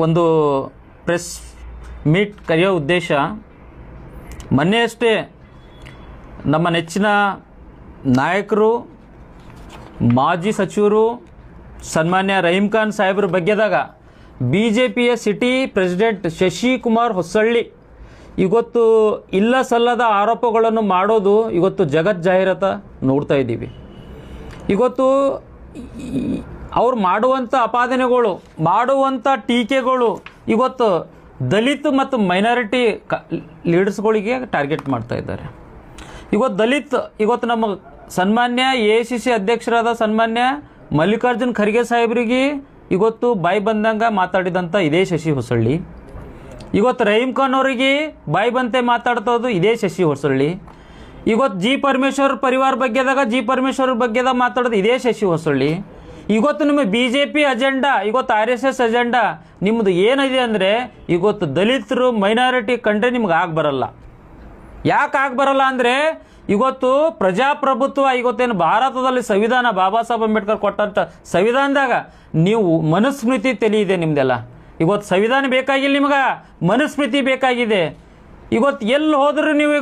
ಒಂದು press meet ಕರೆಯೋ ಉದ್ದೇಶ, ಮೊನ್ನೆಯಷ್ಟೇ ನಮ್ಮ ನೆಚ್ಚಿನ ನಾಯಕರು, ಮಾಜಿ ಸಚಿವರು ಸನ್ಮಾನ್ಯ ರಹೀಮ್ ಖಾನ್ ಸಾಹೇಬ್ರ ಬಗ್ಗೆದಾಗ BJPಯ ಸಿಟಿ ಪ್ರೆಸಿಡೆಂಟ್ ಶಶಿಕುಮಾರ್ ಹೊಸಳ್ಳಿ ಇವತ್ತು ಇಲ್ಲ ಸಲ್ಲದ ಆರೋಪಗಳನ್ನು ಮಾಡೋದು ಇವತ್ತು ಜಗತ್ ಜಾಹೀರಾತ ನೋಡ್ತಾ ಇದ್ದೀವಿ. ಇವತ್ತು ಅವ್ರು ಮಾಡುವಂಥ ಅಪಾದನೆಗಳು, ಮಾಡುವಂಥ ಟೀಕೆಗಳು ಇವತ್ತು ದಲಿತ ಮತ್ತು ಮೈನಾರಿಟಿ ಲೀಡರ್ಸ್ಗಳಿಗೆ ಟಾರ್ಗೆಟ್ ಮಾಡ್ತಾ ಇದ್ದಾರೆ. ಇವತ್ತು ನಮ್ಮ ಸನ್ಮಾನ್ಯ AICC ಅಧ್ಯಕ್ಷರಾದ ಸನ್ಮಾನ್ಯ ಮಲ್ಲಿಕಾರ್ಜುನ್ ಖರ್ಗೆ ಸಾಹೇಬ್ರಿಗೆ ಇವತ್ತು ಬಾಯಿ ಬಂದಂಗೆ ಮಾತಾಡಿದಂಥ ಇದೇ ಶಶಿ ಹೊಸಳ್ಳಿ. ಇವತ್ತು ರಹೀಮ್ ಖಾನ್ ಅವರಿಗೆ ಬಾಯಿ ಬಂತೆ ಮಾತಾಡ್ತೋದು ಇದೇ ಶಶಿ ಹೊಸಳ್ಳಿ. ಇವತ್ತು G ಪರಮೇಶ್ವರ್ ಪರಿವಾರ ಬಗ್ಗೆದಾಗ ಪರಮೇಶ್ವರ್ ಬಗ್ಗೆದಾಗ ಮಾತಾಡೋದು ಇದೇ ಶಶಿ ಹೊಸಳ್ಳಿ. ಇವತ್ತು ನಿಮ್ಮ BJP ಅಜೆಂಡಾ, ಇವತ್ತು RSS ಅಜೆಂಡಾ ನಿಮ್ಮದು ಏನಿದೆ ಅಂದರೆ ಇವತ್ತು ದಲಿತರು ಮೈನಾರಿಟಿ ಕಂಡ್ರೆ ನಿಮ್ಗೆ ಆಗಬರಲ್ಲ. ಯಾಕೆ ಆಗಬರಲ್ಲ ಅಂದರೆ ಇವತ್ತು ಪ್ರಜಾಪ್ರಭುತ್ವ, ಇವತ್ತೇನು ಭಾರತದಲ್ಲಿ ಸಂವಿಧಾನ, ಬಾಬಾ ಸಾಹೇಬ್ ಅಂಬೇಡ್ಕರ್ ಕೊಟ್ಟಂಥ ಸಂವಿಧಾನದಾಗ ನೀವು ಮನುಸ್ಮೃತಿ ತಿಳಿಯಿದೆ ನಿಮ್ಮದೆಲ್ಲ. ಇವತ್ತು ಸಂವಿಧಾನ ಬೇಕಾಗಿಲ್ಲ, ನಿಮ್ಗೆ ಮನುಸ್ಮೃತಿ ಬೇಕಾಗಿದೆ. ಇವತ್ತು ಎಲ್ಲಿ ಹೋದರೂ ನೀವು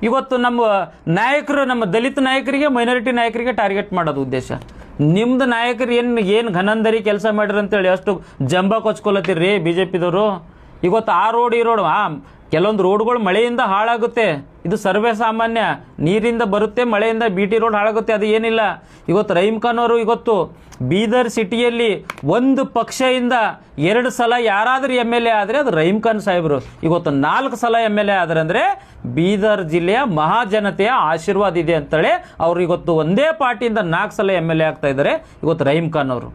ಇವತ್ತು ನಮ್ಮ ನಾಯಕರು, ನಮ್ಮ ದಲಿತ ನಾಯಕರಿಗೆ, ಮೈನಾರಿಟಿ ನಾಯಕರಿಗೆ ಟಾರ್ಗೆಟ್ ಮಾಡೋದು ಉದ್ದೇಶ. ನಿಮ್ಮದು ನಾಯಕರು ಏನು ಘನಂದರಿ ಕೆಲಸ ಮಾಡಿರಿ ಅಂತೇಳಿ ಅಷ್ಟು ಜಂಬ ಕೊಚ್ಕೊಳತ್ತೀರಿ BJPದವರು. ಇವತ್ತು ಆ ರೋಡ್ ಈ ರೋಡ್, ಕೆಲವೊಂದು ರೋಡ್ಗಳು ಮಳೆಯಿಂದ ಹಾಳಾಗುತ್ತೆ, ಇದು ಸರ್ವೇ ಸಾಮಾನ್ಯ. ನೀರಿಂದ ಬರುತ್ತೆ, ಮಳೆಯಿಂದ BT ರೋಡ್ ಹಾಳಾಗುತ್ತೆ, ಅದು ಏನಿಲ್ಲ. ಇವತ್ತು ರಹೀಮ್ ಖಾನ್ ಅವರು ಇವತ್ತು ಬೀದರ್ ಸಿಟಿಯಲ್ಲಿ ಒಂದು ಪಕ್ಷದಿಂದ 2 ಸಲ ಯಾರಾದರೂ MLA ಆದರೆ ಅದು ರಹೀಮ್ ಖಾನ್ ಸಾಹೇಬರು. ಇವತ್ತು 4 ಸಲ MLA ಆದರೆ ಅಂದರೆ ಬೀದರ್ ಜಿಲ್ಲೆಯ ಮಹಾಜನತೆಯ ಆಶೀರ್ವಾದ ಇದೆ ಅಂತೇಳಿ ಅವರು ಇವತ್ತು ಒಂದೇ ಪಾರ್ಟಿಯಿಂದ 4 ಸಲ MLA ಆಗ್ತಾ ಇದ್ದಾರೆ ಇವತ್ತು ರಹೀಮ್ ಖಾನ್ ಅವರು.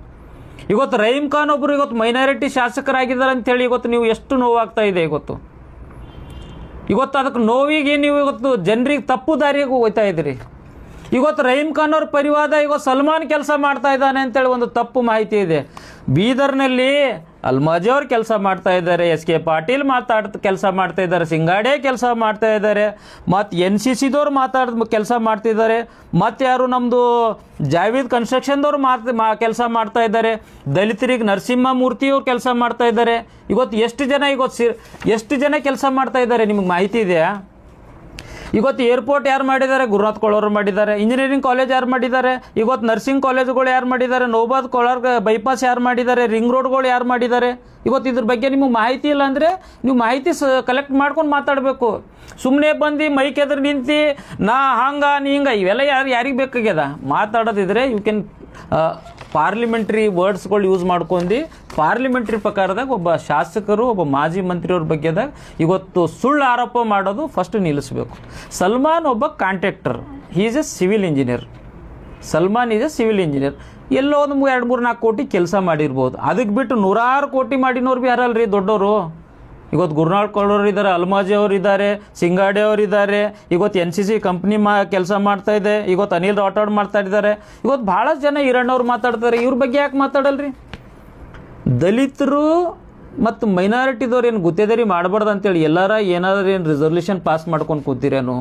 ಇವತ್ತು ರಹೀಮ್ ಖಾನ್ ಒಬ್ಬರು ಇವತ್ತು ಮೈನಾರಿಟಿ ಶಾಸಕರಾಗಿದ್ದಾರೆ ಅಂತೇಳಿ ಇವತ್ತು ನೀವು ಎಷ್ಟು ನೋವಾಗ್ತಾ ಇದೆ. ಇವತ್ತು ಅದಕ್ಕೆ ನೋವಿಗೆ ನೀವು ಇವತ್ತು ಜನರಿಗೆ ತಪ್ಪು ದಾರಿಗೆ ಹೋಗ್ತಾ ಇದ್ದೀರಿ. ಇವತ್ತು ರಹೀಮ್ ಖಾನ್ ಅವ್ರ ಪರಿವಾರ ಇವತ್ತು ಸಲ್ಮಾನ್ ಕೆಲಸ ಮಾಡ್ತಾ ಇದ್ದಾನೆ ಅಂತೇಳಿ ಒಂದು ತಪ್ಪು ಮಾಹಿತಿ ಇದೆ. ಬೀದರ್ನಲ್ಲಿ ಅಲ್ಮಾಜಿ ಅವ್ರು ಕೆಲಸ ಮಾಡ್ತಾ ಇದ್ದಾರೆ, SK ಪಾಟೀಲ್ ಕೆಲಸ ಮಾಡ್ತಾ ಇದ್ದಾರೆ, ಸಿಂಗಾಡೆ ಕೆಲಸ ಮಾಡ್ತಾ ಇದ್ದಾರೆ, ಮತ್ತು NCCದವ್ರು ಕೆಲಸ ಮಾಡ್ತಿದ್ದಾರೆ, ಮತ್ತು ಯಾರು ನಮ್ಮದು ಜಾವೀದ್ ಕನ್ಸ್ಟ್ರಕ್ಷನ್ದವ್ರು ಕೆಲಸ ಮಾಡ್ತಾ ಇದ್ದಾರೆ, ದಲಿತರಿಗೆ ನರಸಿಂಹ ಮೂರ್ತಿಯವ್ರು ಕೆಲಸ ಮಾಡ್ತಾ ಇದ್ದಾರೆ. ಇವತ್ತು ಎಷ್ಟು ಜನ ಕೆಲಸ ಮಾಡ್ತಾ ಇದ್ದಾರೆ ನಿಮಗೆ ಮಾಹಿತಿ ಇದೆಯಾ? ಇವತ್ತು ಏರ್ಪೋರ್ಟ್ ಯಾರು ಮಾಡಿದ್ದಾರೆ? ಗುರುನಾಥ್ ಕೋಳವರು ಮಾಡಿದ್ದಾರೆ. ಇಂಜಿನಿಯರಿಂಗ್ ಕಾಲೇಜ್ ಯಾರು ಮಾಡಿದ್ದಾರೆ? ಇವತ್ತು ನರ್ಸಿಂಗ್ ಕಾಲೇಜುಗಳು ಯಾರು ಮಾಡಿದ್ದಾರೆ? ನೋಬಾದ್ ಕೋಲಾರ ಬೈಪಾಸ್ ಯಾರು ಮಾಡಿದ್ದಾರೆ? ರಿಂಗ್ ರೋಡ್ಗಳು ಯಾರು ಮಾಡಿದ್ದಾರೆ? ಇವತ್ತು ಇದ್ರ ಬಗ್ಗೆ ನಿಮಗೆ ಮಾಹಿತಿ ಇಲ್ಲ ಅಂದರೆ ನೀವು ಮಾಹಿತಿ ಕಲೆಕ್ಟ್ ಮಾಡ್ಕೊಂಡು ಮಾತಾಡಬೇಕು. ಸುಮ್ಮನೆ ಬಂದು ಮೈಕ್ ಎದುರು ನಿಂತು ನಾ ನೀ ಹಿಂಗೆ ಇವೆಲ್ಲ ಯಾರಿಗೆ ಬೇಕಾಗ್ಯದ? ಮಾತಾಡೋದಿದ್ರೆ ಯು ಕ್ಯಾನ್ ಪಾರ್ಲಿಮೆಂಟ್ರಿ ವರ್ಡ್ಸ್ಗಳು ಯೂಸ್ ಮಾಡ್ಕೊಂಡು ಪಾರ್ಲಿಮೆಂಟ್ರಿ ಪ್ರಕಾರದಾಗ ಒಬ್ಬ ಶಾಸಕರು, ಒಬ್ಬ ಮಾಜಿ ಮಂತ್ರಿಯವ್ರ ಬಗ್ಗೆದಾಗ ಇವತ್ತು ಸುಳ್ಳು ಆರೋಪ ಮಾಡೋದು ಫಸ್ಟ್ ನಿಲ್ಲಿಸಬೇಕು. ಸಲ್ಮಾನ್ ಒಬ್ಬ contractor, he is a civil engineer. Salman is a civil engineer. ಎಲ್ಲೋ ಒಂದು 2-3-4 ಕೋಟಿ ಕೆಲಸ ಮಾಡಿರ್ಬೋದು. ಅದಕ್ಕೆ ಬಿಟ್ಟು 100 ಕೋಟಿ ಮಾಡಿನವ್ರು ಭೀ ಯಾರಲ್ರಿ ದೊಡ್ಡವರು. ಇವತ್ತು ಗುರುನಾಳ್ ಕೋಳವ್ರು ಇದ್ದಾರೆ, ಅಲ್ಮಾಜಿ ಅವರು ಇದ್ದಾರೆ, ಸಿಂಗಾಡೆ ಅವರು ಇದ್ದಾರೆ. ಇವತ್ತು NCC ಕಂಪ್ನಿ ಕೆಲಸ ಮಾಡ್ತಾ ಇದೆ. ಇವತ್ತು ಅನಿಲ್ ರಾಠೋಡ್ ಮಾಡ್ತಾ ಇದ್ದಾರೆ. ಇವತ್ತು ಭಾಳಷ್ಟು ಜನ ಈರಣ್ಣವ್ರು ಮಾತಾಡ್ತಾರೆ. ಇವ್ರ ಬಗ್ಗೆ ಯಾಕೆ ಮಾತಾಡಲ್ರಿ? ದಲಿತರು ಮತ್ತು ಮೈನಾರಿಟಿದವ್ರು ಏನು ಗುತ್ತೇದಾರಿ ಮಾಡಬಾರ್ದು ಅಂತೇಳಿ ಏನಾದರೂ ರಿಸರ್ವೇಷನ್ ಪಾಸ್ ಮಾಡ್ಕೊಂಡು ಕೂತಿರೇನು?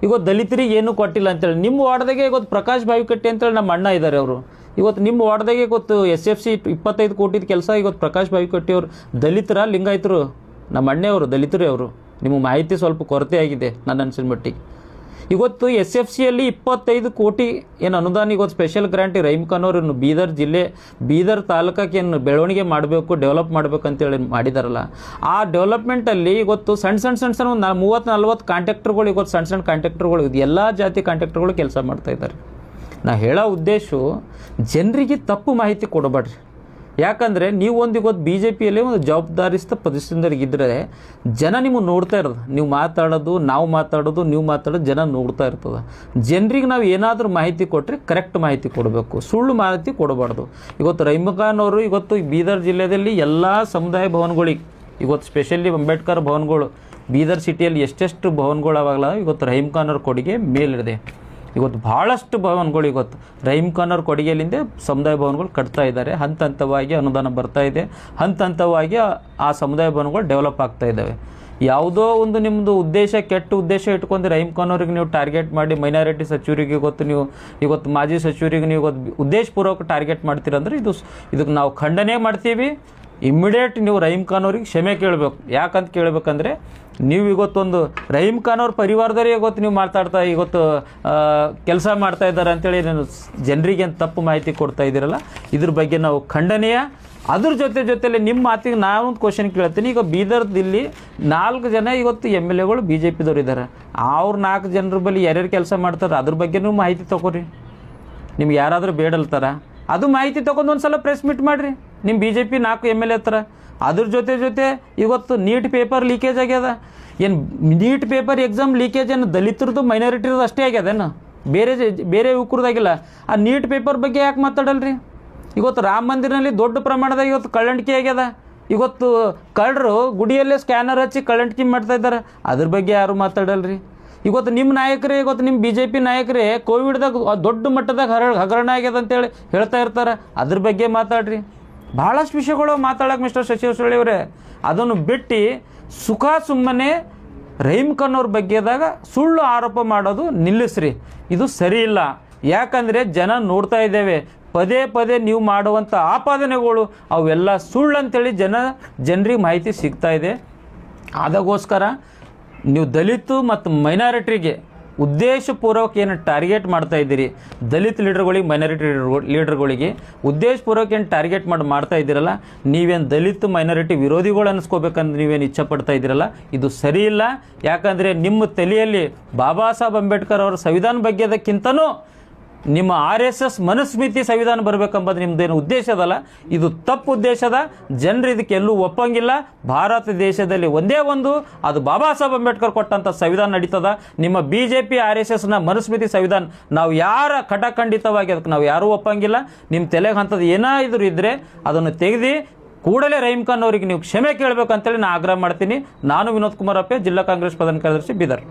ಇವತ್ತು ದಲಿತರಿಗೆ ಏನೂ ಕೊಟ್ಟಿಲ್ಲ ಅಂತೇಳಿ ನಿಮ್ಮ ವಾರ್ಡ್ದಾಗೆ ಇವತ್ತು ಪ್ರಕಾಶ್ ಬಾವಿಕಟ್ಟಿ ಅಂತೇಳಿ ನಮ್ಮ ಅಣ್ಣ ಇದ್ದಾರೆ. ಅವರು ಇವತ್ತು ನಿಮ್ಮ ವಾರ್ಡ್ದಾಗೆ ಇವತ್ತು SFC 25 ಕೋಟಿದ ಕೆಲಸ ಇವತ್ತು ಪ್ರಕಾಶ್ ಬಾವಿಕಟ್ಟಿ ಅವರು ದಲಿತರ ಲಿಂಗಾಯತರು, ನಮ್ಮ ಅಣ್ಣೆಯವರು ದಲಿತರೇ ಅವರು. ನಿಮಗೆ ಮಾಹಿತಿ ಸ್ವಲ್ಪ ಕೊರತೆ ಆಗಿದೆ ನನ್ನ ಅನಿಸಿದ ಮಟ್ಟಿಗೆ. ಇವತ್ತು SFCಯಲ್ಲಿ 25 ಕೋಟಿ ಏನು ಅನುದಾನ ಇವತ್ತು ಸ್ಪೆಷಲ್ ಗ್ರಾಂಟ್ ರಹೀಮ್ ಖಾನ್ ಅವರು ಬೀದರ್ ಜಿಲ್ಲೆ, ಬೀದರ್ ತಾಲೂಕಕ್ಕೆ ಏನು ಬೆಳವಣಿಗೆ ಮಾಡಬೇಕು, ಡೆವಲಪ್ ಮಾಡಬೇಕು ಅಂತೇಳಿ ಮಾಡಿದಾರಲ್ಲ, ಆ ಡೆವಲಪ್ಮೆಂಟಲ್ಲಿ ಇವತ್ತು ಸಣ್ಣ ಒಂದು 30-40 ಕಾಂಟ್ರಾಕ್ಟರ್ಗಳು, ಇವತ್ತು ಸಣ್ಣ ಕಾಂಟ್ರಾಕ್ಟರ್ಗಳು, ಇದು ಎಲ್ಲ ಜಾತಿ ಕಾಂಟ್ರಾಕ್ಟರ್ಗಳು ಕೆಲಸ ಮಾಡ್ತಾಯಿದ್ದಾರೆ. ನಾ ಹೇಳೋ ಉದ್ದೇಶ ಜನರಿಗೆ ತಪ್ಪು ಮಾಹಿತಿ ಕೊಡಬೇಡ್ರಿ. ಯಾಕಂದರೆ ನೀವು ಇವತ್ತು BJPಯಲ್ಲಿ ಒಂದು ಜವಾಬ್ದಾರಿಸ್ತ ಪೊಸಿಷನ್ದಾಗಿದ್ದರೆ ಜನ ನಿಮಗೆ ನೋಡ್ತಾ ಇರೋದು, ನೀವು ಮಾತಾಡೋದು, ನಾವು ಮಾತಾಡೋದು, ನೀವು ಮಾತಾಡೋದು ಜನ ನೋಡ್ತಾ ಇರ್ತದೆ. ಜನರಿಗೆ ನಾವು ಏನಾದರೂ ಮಾಹಿತಿ ಕೊಟ್ಟರೆ ಕರೆಕ್ಟ್ ಮಾಹಿತಿ ಕೊಡಬೇಕು, ಸುಳ್ಳು ಮಾಹಿತಿ ಕೊಡಬಾರ್ದು. ಇವತ್ತು ರಹೀಮ್ ಖಾನ್ ಅವರು ಇವತ್ತು ಬೀದರ್ ಜಿಲ್ಲೆಯಲ್ಲಿ ಎಲ್ಲ ಸಮುದಾಯ ಭವನಗಳಿಗೆ, ಇವತ್ತು ಸ್ಪೆಷಲಿ ಅಂಬೇಡ್ಕರ್ ಭವನಗಳು ಬೀದರ್ ಸಿಟಿಯಲ್ಲಿ ಎಷ್ಟೆಷ್ಟು ಭವನಗಳು ಅವಾಗಲ್ಲ, ಇವತ್ತು ರಹೀಮ್ ಖಾನ್ ಅವ್ರ ಕೊಡುಗೆ ಮೇಲಿದೆ. ಇವತ್ತು ಭಾಳಷ್ಟು ಭವನಗಳು ಇವತ್ತು ರಹೀಮ್ ಖಾನ್ ಅವ್ರ ಕೊಡುಗೆಯಲ್ಲಿಂದ ಸಮುದಾಯ ಭವನಗಳು ಕಟ್ತಾ ಇದ್ದಾರೆ. ಹಂತವಾಗಿ ಅನುದಾನ ಬರ್ತಾ ಇದೆ, ಹಂತವಾಗಿ ಆ ಸಮುದಾಯ ಭವನಗಳು ಡೆವಲಪ್ ಆಗ್ತಾ ಇದ್ದಾವೆ. ಯಾವುದೋ ಒಂದು ನಿಮ್ಮದು ಉದ್ದೇಶ, ಕೆಟ್ಟ ಉದ್ದೇಶ ಇಟ್ಕೊಂಡು ರಹೀಮ್ ಖಾನ್ ಅವ್ರಿಗೆ ನೀವು ಟಾರ್ಗೆಟ್ ಮಾಡಿ, ಮೈನಾರಿಟಿ ಸಚಿವರಿಗೆ ಇವತ್ತು ಮಾಜಿ ಸಚಿವರಿಗೆ ನೀವು ಉದ್ದೇಶಪೂರ್ವಕ ಟಾರ್ಗೆಟ್ ಮಾಡ್ತೀರಂದ್ರೆ ಇದಕ್ಕೆ ನಾವು ಖಂಡನೆ ಮಾಡ್ತೀವಿ. ಇಮ್ಮಿಡಿಯೇಟ್ ನೀವು ರಹೀಮ್ ಖಾನ್ ಅವ್ರಿಗೆ ಕ್ಷಮೆ ಕೇಳಬೇಕು. ಯಾಕಂತ ಕೇಳಬೇಕಂದ್ರೆ ನೀವು ಇವತ್ತೊಂದು ರಹೀಮ್ ಖಾನ್ ಅವ್ರ ಪರಿವಾರದವರೇ ಇವತ್ತು ನೀವು ಮಾತಾಡ್ತಾ ಇವತ್ತು ಕೆಲಸ ಮಾಡ್ತಾ ಇದ್ದಾರೆ ಅಂತೇಳಿ ನಾನು ಜನರಿಗೆ ತಪ್ಪು ಮಾಹಿತಿ ಕೊಡ್ತಾ ಇದ್ದೀರಲ್ಲ, ಇದ್ರ ಬಗ್ಗೆ ನಾವು ಖಂಡನೀಯ. ಅದ್ರ ಜೊತೆಲಿ ನಿಮ್ಮ ಮಾತಿಗೆ ನಾನೊಂದು ಕ್ವಶನ್ ಕೇಳ್ತೀನಿ. ಈಗ ಬೀದರ್ದಲ್ಲಿ 4 ಜನ ಇವತ್ತು MLAಗಳು BJPದವ್ರು ಇದ್ದಾರೆ. ಅವ್ರು 4 ಜನರ ಬಳಿ ಯಾರ್ಯಾರು ಕೆಲಸ ಮಾಡ್ತಾರೆ ಅದ್ರ ಬಗ್ಗೆನೂ ಮಾಹಿತಿ ತೊಗೊರಿ. ನಿಮ್ಗೆ ಯಾರಾದರೂ ಬೇಡಲ್ತಾರ ಅದು ಮಾಹಿತಿ ತೊಗೊಂಡು ಒಂದು ಸಲ ಪ್ರೆಸ್ ಮೀಟ್ ಮಾಡಿರಿ. ನಿಮ್ಮ BJP 4 MLA ಹತ್ರ ಅದ್ರ ಜೊತೆ ಇವತ್ತು ನೀಟ್ ಪೇಪರ್ ಲೀಕೇಜ್ ಆಗ್ಯದ. ಏನು ನೀಟ್ ಪೇಪರ್ ಎಕ್ಸಾಮ್ ಲೀಕೇಜ್ ಏನು ದಲಿತರದ್ದು ಮೈನಾರಿಟಿದು ಅಷ್ಟೇ ಆಗ್ಯದೇನು, ಬೇರೆ ಯುವಕರದಾಗಿಲ್ಲ. ಆ ನೀಟ್ ಪೇಪರ್ ಬಗ್ಗೆ ಯಾಕೆ ಮಾತಾಡಲ್ರಿ? ಇವತ್ತು ರಾಮ ಮಂದಿರನಲ್ಲಿ ದೊಡ್ಡ ಪ್ರಮಾಣದಾಗ ಇವತ್ತು ಕಳ್ಳಂಟಿಕೆ ಆಗ್ಯದ. ಇವತ್ತು ಕಳ್ಳರು ಗುಡಿಯಲ್ಲೇ ಸ್ಕ್ಯಾನರ್ ಹಚ್ಚಿ ಕಳ್ಳಂಟಿಕೆ ಮಾಡ್ತಾ ಇದ್ದಾರೆ, ಅದ್ರ ಬಗ್ಗೆ ಯಾರು ಮಾತಾಡಲ್ರಿ. ಇವತ್ತು ನಿಮ್ಮ ನಾಯಕರೇ, ಇವತ್ತು ನಿಮ್ಮ BJP ನಾಯಕರೇ ಕೋವಿಡ್ದಾಗ ದೊಡ್ಡ ಮಟ್ಟದಾಗ ಹಗರಣ ಆಗ್ಯದ ಅಂತೇಳಿ ಹೇಳ್ತಾ ಇರ್ತಾರೆ, ಅದ್ರ ಬಗ್ಗೆ ಮಾತಾಡ್ರಿ. ಭಾಳಷ್ಟು ವಿಷಯಗಳು ಮಾತಾಡೋಕೆ ಮಿಸ್ಟರ್ ಶಶಿ ಹೊಸಳ್ಳಿ ಅವರೇ. ಅದನ್ನು ಬಿಟ್ಟು ಸುಮ್ಮನೆ ರಹೀಮ್ ಖಾನ್ ಅವ್ರ ಬಗ್ಗೆದಾಗ ಸುಳ್ಳು ಆರೋಪ ಮಾಡೋದು ನಿಲ್ಲಿಸ್ರಿ. ಇದು ಸರಿ ಇಲ್ಲ. ಯಾಕಂದರೆ ಜನ ನೋಡ್ತಾ ಇದ್ದೇವೆ, ಪದೇ ನೀವು ಮಾಡುವಂಥ ಆಪಾದನೆಗಳು ಅವೆಲ್ಲ ಸುಳ್ಳು ಅಂತೇಳಿ ಜನರಿಗೆ ಮಾಹಿತಿ ಸಿಗ್ತಾ ಇದೆ. ಅದಕ್ಕೋಸ್ಕರ ನೀವು ದಲಿತು ಮತ್ತು ಮೈನಾರಿಟಿಗೆ ಉದ್ದೇಶಪೂರ್ವಕ ಏನು ಟಾರ್ಗೆಟ್ ಮಾಡ್ತಾ ಇದ್ದೀರಿ, ದಲಿತ ಲೀಡರ್ಗಳಿಗೆ ಮೈನಾರಿಟಿ ಲೀಡರ್ಗಳಿಗೆ ಉದ್ದೇಶಪೂರ್ವಕ ಏನು ಟಾರ್ಗೆಟ್ ಮಾಡ್ತಾ ಇದ್ದೀರಲ್ಲ, ನೀವೇನು ದಲಿತ ಮೈನಾರಿಟಿ ವಿರೋಧಿಗಳು ಅನ್ನಿಸ್ಕೋಬೇಕಂದ್ರೆ ನೀವೇನು ಇಚ್ಛೆ ಪಡ್ತಾ ಇದ್ದೀರಲ್ಲ, ಇದು ಸರಿ ಇಲ್ಲ. ಯಾಕಂದರೆ ನಿಮ್ಮ ತಲೆಯಲ್ಲಿ ಬಾಬಾ ಸಾಹೇಬ್ ಅಂಬೇಡ್ಕರ್ ಅವರ ಸಂವಿಧಾನ ಬಗ್ಗೆದಕ್ಕಿಂತನೂ ನಿಮ್ಮ RSS ಮನುಸ್ಮೃತಿ ಸಂವಿಧಾನ ಬರಬೇಕೆಂಬುದು ನಿಮ್ಮದೇನು ಉದ್ದೇಶ ಅದಲ್ಲ, ಇದು ತಪ್ಪು ಉದ್ದೇಶದ. ಜನರು ಇದಕ್ಕೆ ಎಲ್ಲೂ ಒಪ್ಪಂಗಿಲ್ಲ. ಭಾರತ ದೇಶದಲ್ಲಿ ಒಂದೇ ಒಂದು, ಅದು ಬಾಬಾ ಸಾಹೇಬ್ ಅಂಬೇಡ್ಕರ್ ಕೊಟ್ಟಂಥ ಸಂವಿಧಾನ ನಡೀತದ. ನಿಮ್ಮ BJP RSSನ ಮನುಸ್ಮೃತಿ ಸಂವಿಧಾನ ನಾವು ಯಾರ ಖಂಡಿತವಾಗಿ ಅದಕ್ಕೆ ನಾವು ಯಾರೂ ಒಪ್ಪಂಗಿಲ್ಲ. ನಿಮ್ಮ ತಲೆಗೆ ಅಂಥದ್ದು ಏನಾದರೂ ಇದ್ದರೆ ಅದನ್ನು ತೆಗೆದು ಕೂಡಲೇ ರಹೀಮ್ ಖಾನ್ ಅವರಿಗೆ ನೀವು ಕ್ಷಮೆ ಕೇಳಬೇಕಂತೇಳಿ ನಾನು ಆಗ್ರಹ ಮಾಡ್ತೀನಿ. ನಾನು ವಿನೋದ್ ಕುಮಾರ್ ಅಪ್ಪೆ, ಜಿಲ್ಲಾ ಕಾಂಗ್ರೆಸ್ ಪ್ರಧಾನ ಕಾರ್ಯದರ್ಶಿ, ಬೀದರ್.